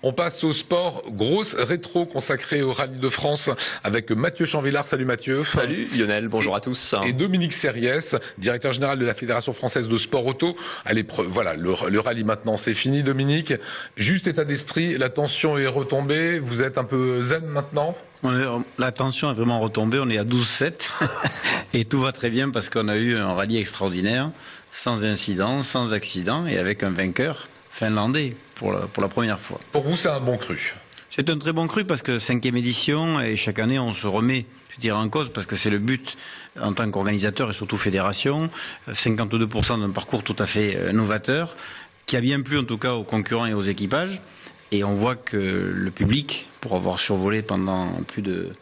On passe au sport, grosse rétro consacrée au Rallye de France avec Mathieu Chanvillard. Salut Mathieu. Salut Lionel, bonjour à tous. Et Dominique Serriès, directeur général de la Fédération Française de Sport Auto. À l'épreuve, voilà, le rallye maintenant c'est fini Dominique. Juste état d'esprit, la tension est retombée, vous êtes un peu zen maintenant ? La tension est vraiment retombée, on est à 12-7 et tout va très bien parce qu'on a eu un rallye extraordinaire, sans incident, sans accident et avec un vainqueur finlandais pour la première fois. Pour vous, c'est un bon cru? C'est un très bon cru parce que 5e édition et chaque année on se remet, je dirais, en cause parce que c'est le but en tant qu'organisateur et surtout fédération. 52% d'un parcours tout à fait novateur qui a bien plu en tout cas aux concurrents et aux équipages. Et on voit que le public, pour avoir survolé pendant plus de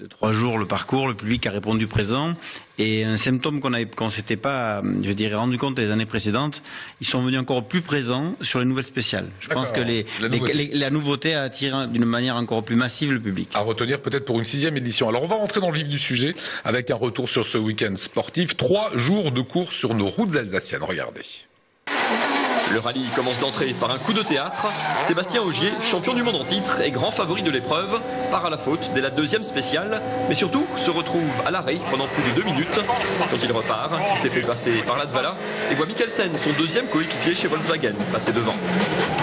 3 jours le parcours, le public a répondu présent. Et un symptôme qu'on s'était pas, je dirais, rendu compte les années précédentes, ils sont venus encore plus présents sur les nouvelles spéciales. Je pense que la nouveauté a attiré d'une manière encore plus massive le public. À retenir peut-être pour une 6e édition. Alors on va rentrer dans le vif du sujet avec un retour sur ce week-end sportif. 3 jours de course sur nos routes alsaciennes. Regardez. Le rallye commence d'entrée par un coup de théâtre. Sébastien Ogier, champion du monde en titre et grand favori de l'épreuve, part à la faute dès la 2e spéciale, mais surtout se retrouve à l'arrêt pendant plus de 2 minutes. Quand il repart, il s'est fait passer par Latvala et voit Mikkelsen, son 2e coéquipier chez Volkswagen, passer devant.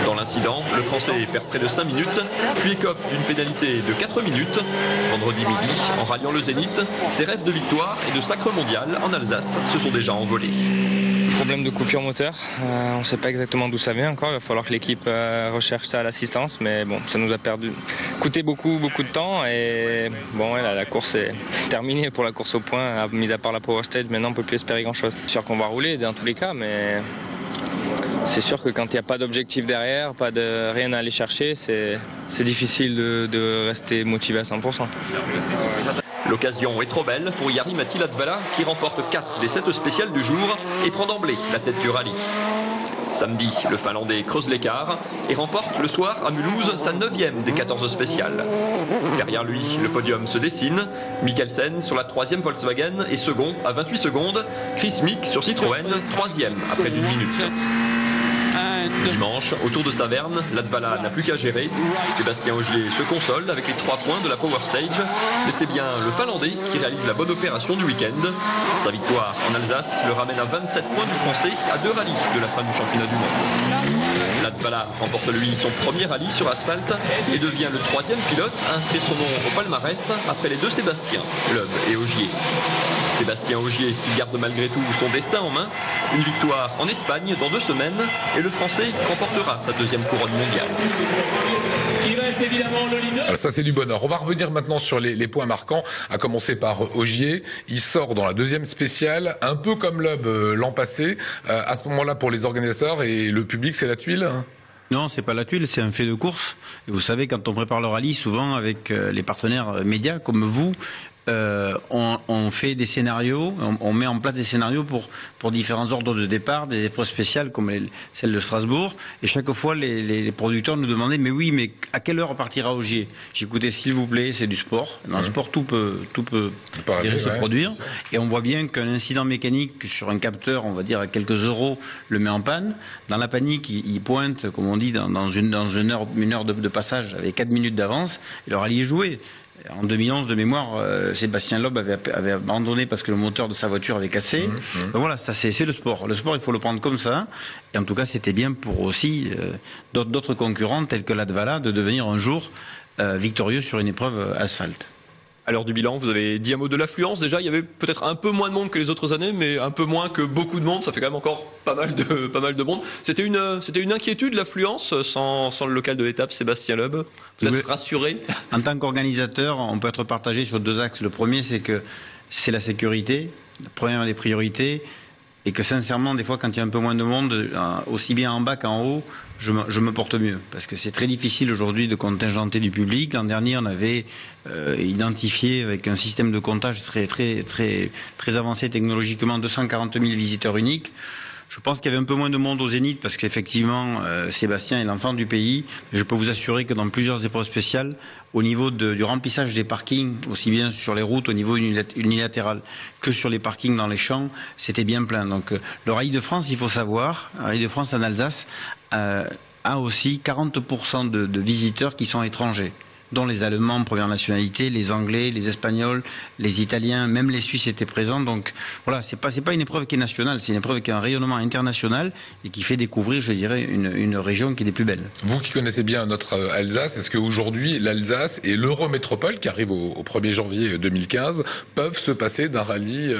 Dans l'incident, le Français perd près de 5 minutes, puis écope d'une pénalité de 4 minutes. Vendredi midi, en ralliant le Zénith, ses rêves de victoire et de sacre mondial en Alsace se sont déjà envolés. Problème de coupure moteur, on ne sait pas exactement d'où ça vient encore, il va falloir que l'équipe recherche ça à l'assistance, mais bon, ça nous a coûté beaucoup de temps et bon, ouais, la course est terminée pour la course au point, mis à part la Power Stage, maintenant on ne peut plus espérer grand chose. C'est sûr qu'on va rouler dans tous les cas, mais c'est sûr que quand il n'y a pas d'objectif derrière, rien à aller chercher, c'est difficile de rester motivé à 100%. L'occasion est trop belle pour Jari-Matti Latvala qui remporte 4 des 7 spéciales du jour et prend d'emblée la tête du rallye. Samedi, le Finlandais creuse l'écart et remporte le soir à Mulhouse sa 9e des 14 spéciales. Derrière lui, le podium se dessine. Mikkelsen sur la 3e Volkswagen et second à 28 secondes. Chris Mick sur Citroën, 3e à près d'1 minute. Dimanche, autour de Saverne, Latvala n'a plus qu'à gérer. Sébastien Ogier se console avec les 3 points de la Power Stage. Mais c'est bien le Finlandais qui réalise la bonne opération du week-end. Sa victoire en Alsace le ramène à 27 points du Français à 2 rallyes de la fin du championnat du monde. Latvala remporte lui son premier rallye sur asphalte et devient le 3e pilote à inscrire son nom au palmarès après les 2 Sébastien, Loeb et Ogier. Sébastien Ogier qui garde malgré tout son destin en main. Une victoire en Espagne dans 2 semaines et le Français remportera sa 2e couronne mondiale. Alors ça c'est du bonheur. On va revenir maintenant sur les points marquants, à commencer par Ogier. Il sort dans la 2e spéciale, un peu comme Loeb l'an passé. À ce moment-là, pour les organisateurs et le public, c'est la tuile. Non, c'est pas la tuile, c'est un fait de course. Et vous savez, quand on prépare le rallye, souvent avec les partenaires médias comme vous, on fait des scénarios, on met en place des scénarios pour différents ordres de départ, des épreuves spéciales comme celle de Strasbourg. Et chaque fois, les producteurs nous demandaient, mais oui, mais à quelle heure partira Ogier? J'écoutais, s'il vous plaît, c'est du sport. Dans le sport, tout peut se produire. Et on voit bien qu'un incident mécanique sur un capteur, on va dire à quelques euros, le met en panne. Dans la panique, il pointe, comme on dit, dans une heure de passage avec 4 minutes d'avance. Et le rallye est joué. En 2011, de mémoire, Sébastien Loeb avait abandonné parce que le moteur de sa voiture avait cassé. Donc voilà, ça c'est le sport. Le sport, il faut le prendre comme ça. Et en tout cas, c'était bien pour aussi d'autres concurrents tels que Latvala de devenir un jour victorieux sur une épreuve asphalte. À l'heure du bilan, vous avez dit un mot de l'affluence. Déjà, il y avait peut-être un peu moins de monde que les autres années, mais un peu moins que beaucoup de monde. Ça fait quand même encore pas mal de monde. C'était une inquiétude, l'affluence, sans le local de l'étape, Sébastien Loeb. Vous êtes rassuré? En tant qu'organisateur, on peut être partagé sur 2 axes. Le premier, c'est que c'est la sécurité, la première des priorités. Et que sincèrement, des fois, quand il y a un peu moins de monde, aussi bien en bas qu'en haut, je me porte mieux. Parce que c'est très difficile aujourd'hui de contingenter du public. L'an dernier, on avait identifié avec un système de comptage très avancé technologiquement 240 000 visiteurs uniques. Je pense qu'il y avait un peu moins de monde au Zénith parce qu'effectivement, Sébastien est l'enfant du pays. Je peux vous assurer que dans plusieurs épreuves spéciales, au niveau du remplissage des parkings, aussi bien sur les routes au niveau unilatéral que sur les parkings dans les champs, c'était bien plein. Donc le Rallye de France, il faut savoir, le Rallye de France en Alsace, a aussi 40% de visiteurs qui sont étrangers, dont les Allemands, première nationalité, les Anglais, les Espagnols, les Italiens, même les Suisses étaient présents. Donc voilà, c'est pas une épreuve qui est nationale, c'est une épreuve qui a un rayonnement international et qui fait découvrir, je dirais, une région qui est des plus belles. Vous qui connaissez bien notre Alsace, est-ce qu'aujourd'hui l'Alsace et l'Eurométropole, qui arrive au 1er janvier 2015, peuvent se passer d'un rallye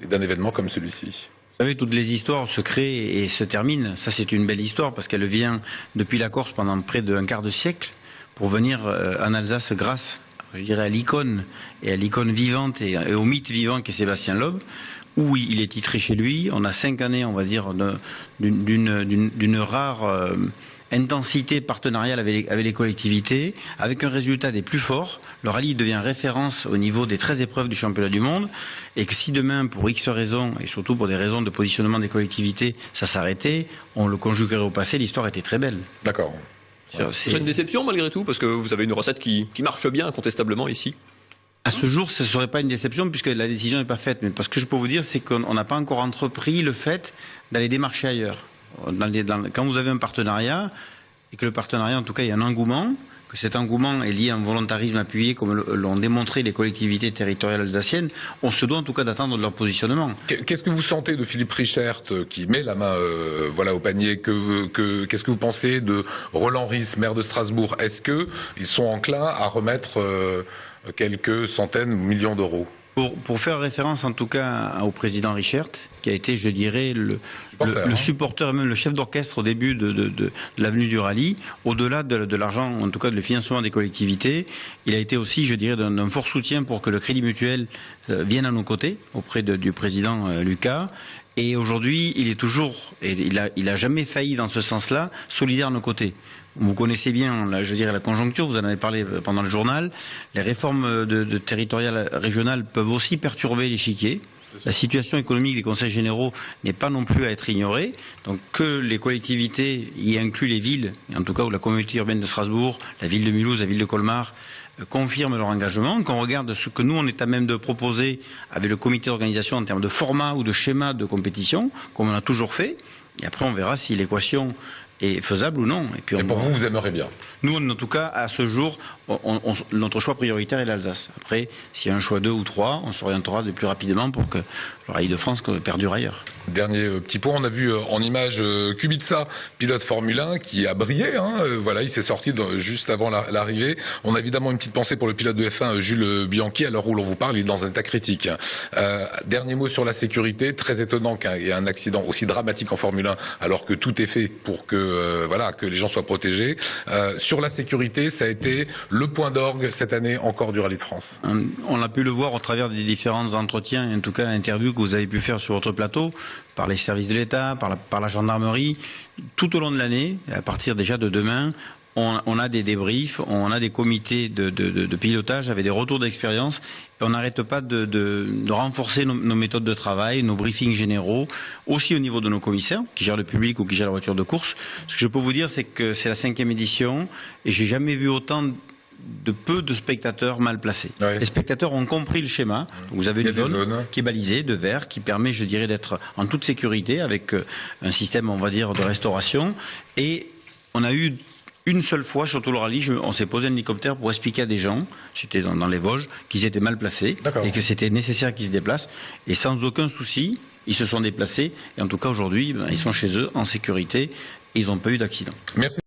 et d'un événement comme celui-ci ? Vous savez, toutes les histoires se créent et se terminent. Ça, c'est une belle histoire parce qu'elle vient depuis la Corse pendant près d'un quart de siècle pour venir en Alsace grâce, je dirais, à l'icône et à l'icône vivante et au mythe vivant qu'est Sébastien Loeb, où il est titré chez lui. On a 5 années, on va dire, d'une rare intensité partenariale avec les collectivités, avec un résultat des plus forts. Le rallye devient référence au niveau des 13 épreuves du championnat du monde, et que si demain, pour X raisons, et surtout pour des raisons de positionnement des collectivités, ça s'arrêtait, on le conjuguerait au passé, l'histoire était très belle. D'accord. C'est une déception malgré tout, parce que vous avez une recette qui marche bien incontestablement ici. À ce jour, ce ne serait pas une déception puisque la décision n'est pas faite. Mais ce que je peux vous dire, c'est qu'on n'a pas encore entrepris le fait d'aller démarcher ailleurs. Quand vous avez un partenariat, et que le partenariat, en tout cas, il y a un engouement, que cet engouement est lié à un volontarisme appuyé, comme l'ont démontré les collectivités territoriales alsaciennes, on se doit en tout cas d'attendre de leur positionnement. Qu'est-ce que vous sentez de Philippe Richert qui met la main au panier? Qu'est-ce que vous pensez de Roland Ries, maire de Strasbourg? Est-ce qu'ils sont enclins à remettre quelques centaines ou millions d'euros? Pour faire référence en tout cas au président Richert, qui a été, je dirais, le supporter et même le chef d'orchestre au début de l'avenue du rallye, au-delà de l'argent, en tout cas de le financement des collectivités, il a été aussi, je dirais, d'un fort soutien pour que le Crédit Mutuel vienne à nos côtés, auprès du président Lucas. Et aujourd'hui, il est toujours, et il a jamais failli dans ce sens-là, solidaire à nos côtés. Vous connaissez bien, je dirais, la conjoncture, vous en avez parlé pendant le journal. Les réformes territoriales régionales peuvent aussi perturber l'échiquier. La situation économique des conseils généraux n'est pas non plus à être ignorée. Donc que les collectivités, y incluent les villes, et en tout cas où la communauté urbaine de Strasbourg, la ville de Mulhouse, la ville de Colmar, confirment leur engagement, qu'on regarde ce que nous on est à même de proposer avec le comité d'organisation en termes de format ou de schéma de compétition, comme on a toujours fait, et après on verra si l'équation est faisable ou non. Et pour vous aimeriez bien? Nous, en tout cas, à ce jour, notre choix prioritaire est l'Alsace. Après, s'il y a un choix 2 ou 3, on s'orientera de plus rapidement pour que le rallye de France perdure ailleurs. Dernier petit point, on a vu en image Kubica, pilote Formule 1, qui a brillé. Voilà, il s'est sorti juste avant l'arrivée. On a évidemment une petite pensée pour le pilote de F1, Jules Bianchi. À l'heure où l'on vous parle, il est dans un état critique. Dernier mot sur la sécurité. Très étonnant qu'il y ait un accident aussi dramatique en Formule 1, alors que tout est fait pour que les gens soient protégés. Sur la sécurité, ça a été le point d'orgue cette année encore du Rallye de France. On a pu le voir au travers des différents entretiens, et en tout cas interviews que vous avez pu faire sur votre plateau, par les services de l'État, par la gendarmerie, tout au long de l'année, à partir déjà de demain. On a des débriefs, on a des comités de pilotage avec des retours d'expérience. Et on n'arrête pas de renforcer nos méthodes de travail, nos briefings généraux, aussi au niveau de nos commissaires, qui gèrent le public ou qui gèrent la voiture de course. Ce que je peux vous dire, c'est que c'est la 5e édition et j'ai jamais vu autant de peu de spectateurs mal placés. Oui. Les spectateurs ont compris le schéma. Donc vous avez une zone qui est balisée de verre, qui permet, je dirais, d'être en toute sécurité avec un système, on va dire, de restauration. Et on a eu une seule fois sur tout le rallye, on s'est posé un hélicoptère pour expliquer à des gens, c'était dans les Vosges, qu'ils étaient mal placés et que c'était nécessaire qu'ils se déplacent. Et sans aucun souci, ils se sont déplacés. Et en tout cas, aujourd'hui, ils sont chez eux, en sécurité, et ils n'ont pas eu d'accident. Merci.